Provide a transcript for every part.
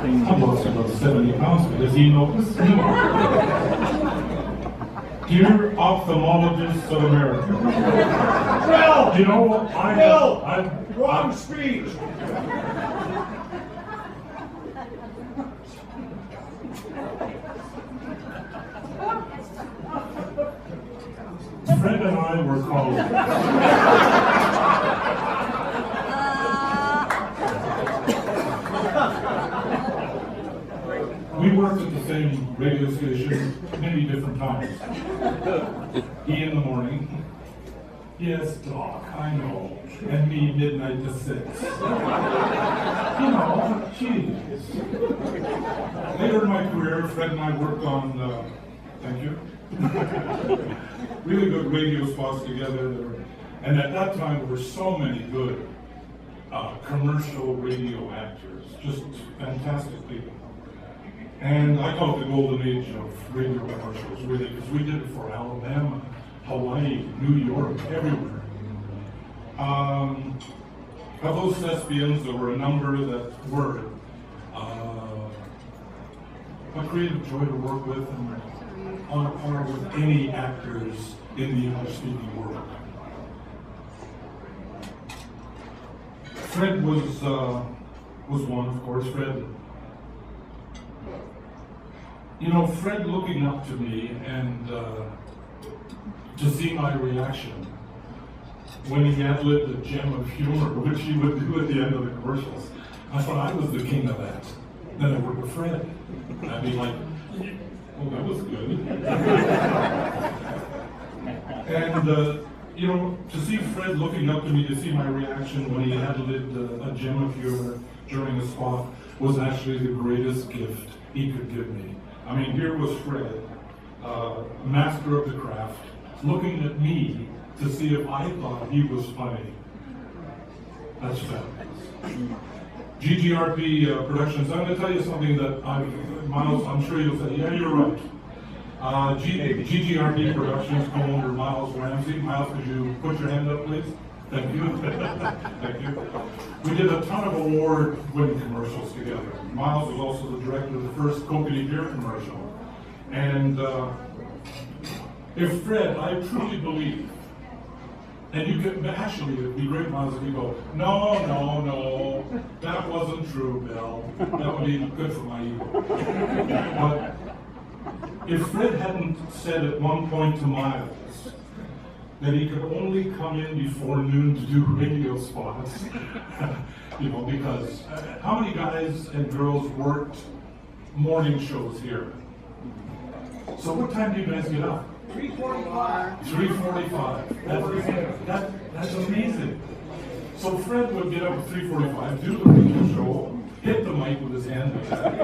I lost about 70 pounds because he noticed. Dear ophthalmologists of America. Well, You know what? wrong speech. Fred and I were colleagues. We worked at the same radio station many different times. He in the morning. Yes, Doc, I know. And me midnight to 6. You know, geez. Later in my career, Fred and I worked on, thank you, really good radio spots together. And at that time, there were so many good commercial radio actors, just fantastic people. And I call it the golden age of radio commercials, really, because we did it for Alabama, Hawaii, New York, everywhere. Of those thespians, there were a number that were a creative joy to work with and on a par with any actors in the English-speaking world. Fred was one, of course. Fred. You know, Fred looking up to me and to see my reaction when he ad-libbed a gem of humor, which he would do at the end of the commercials. I thought I was the king of that. Then I worked with Fred. I'd be like, oh, that was good. And, you know, to see Fred looking up to me, to see my reaction when he ad-libbed a gem of humor during a spot was actually the greatest gift he could give me. I mean, here was Fred, master of the craft, looking at me to see if I thought he was funny. That's fabulous. GGRP Productions, I'm going to tell you something that Miles, I'm sure you'll say, yeah, you're right. GGRP Productions co-owner Miles Ramsey. Miles, could you put your hand up, please? Thank you. Thank you. We did a ton of award-winning commercials together. Miles was also the director of the first Coconut beer commercial. And if Fred, I truly believe, and you can actually, it'd be great, Miles, if you go, no, that wasn't true, Bill. That would be good for my ego. But if Fred hadn't said at one point to Miles that he could only come in before noon to do radio spots, you know, because how many guys and girls worked morning shows here? So what time do you guys get up? 3:45. 3:45. That's amazing. So Fred would get up at 3:45, do the radio show, hit the mic with his hand like that.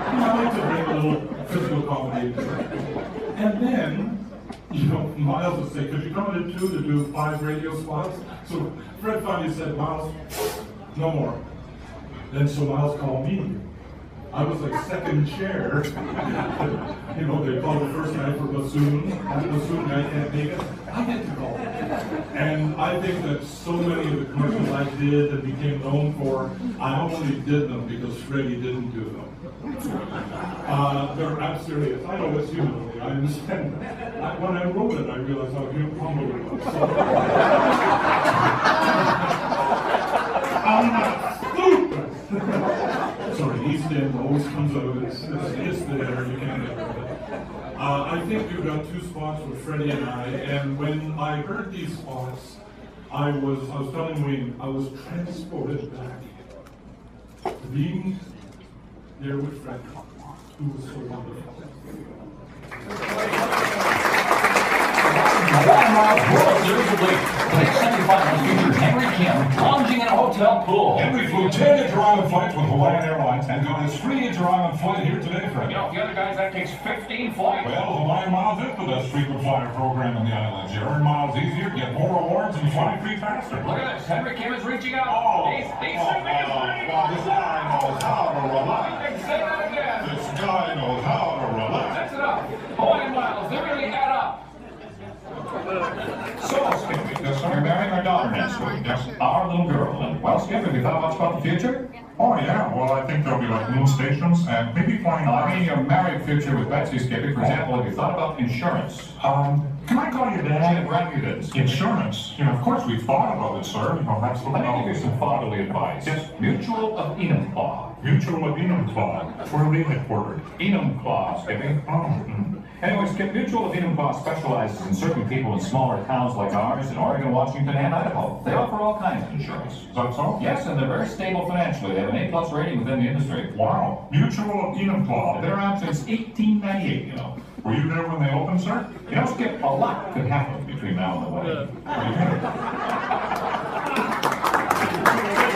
I like to bring a little physical comedy. And then, you know, Miles would say, could you come in at 2 to do 5 radio spots? So Fred finally said, Miles, no more. Then so Miles called me. I was like second chair. You know, they call the first guy for bassoon. And the bassoon guy can't make it. I get to call. And I think that so many of the commercials I did and became known for, I only did them because Freddie didn't do them. I'm serious. I know it's humility. I understand that. When I wrote it, I realized how humble it was. So, I'm not stupid. Sorry, East End always comes out of it's there, you can't get rid of it. I think we've got 2 spots with Freddie and I, and when I heard these spots, I was telling Wayne, I was transported back to being there with Fred, who was so wonderful. Henry Kim lounging in a hotel pool. Henry flew 10 inter-island flights with Hawaiian Airlines and got his free inter-island flight here today, Fred. You know, the other guys, that takes 15 flights. Well, Hawaiian Miles is the best frequent flyer program in the islands. You earn miles easier, get more rewards, and fly free faster. Look at this. Henry Kim is reaching out. Oh, He's sending his money. well, this guy knows how to relax. Say that again. This guy knows how to relax. That's enough. Hawaiian Miles, they really add up. So, Skippy, you're marrying our daughter next week, yes? Our little girl, and well, Skippy, you thought much about the future? Oh, yeah, well, I think there'll be like moon stations and maybe flying No, I mean cars. your married future with Betsy, Skippy. For example, have you thought about insurance? Can I call you Yeah, Dad? right, you did. Insurance? You know, of course we've thought about it, sir. You know, that's what Let me give you some fatherly advice. Yes. Mutual of Enumclaw. Mutual of Enumclaw. Where are they headquartered? Enumclaw, Skippy. Oh, Anyway, Skip, Mutual of Enumclaw specializes in serving people in smaller towns like ours in Oregon, Washington, and Idaho. They offer all kinds of insurance. is that so? Yes, and they're very stable financially. They have an A+ rating within the industry. Wow. Mutual of They've been Enumclaw. around since 1898, you know. Were you there when they opened, sir? You know, Skip, a lot could happen between now and the wedding. What do you think?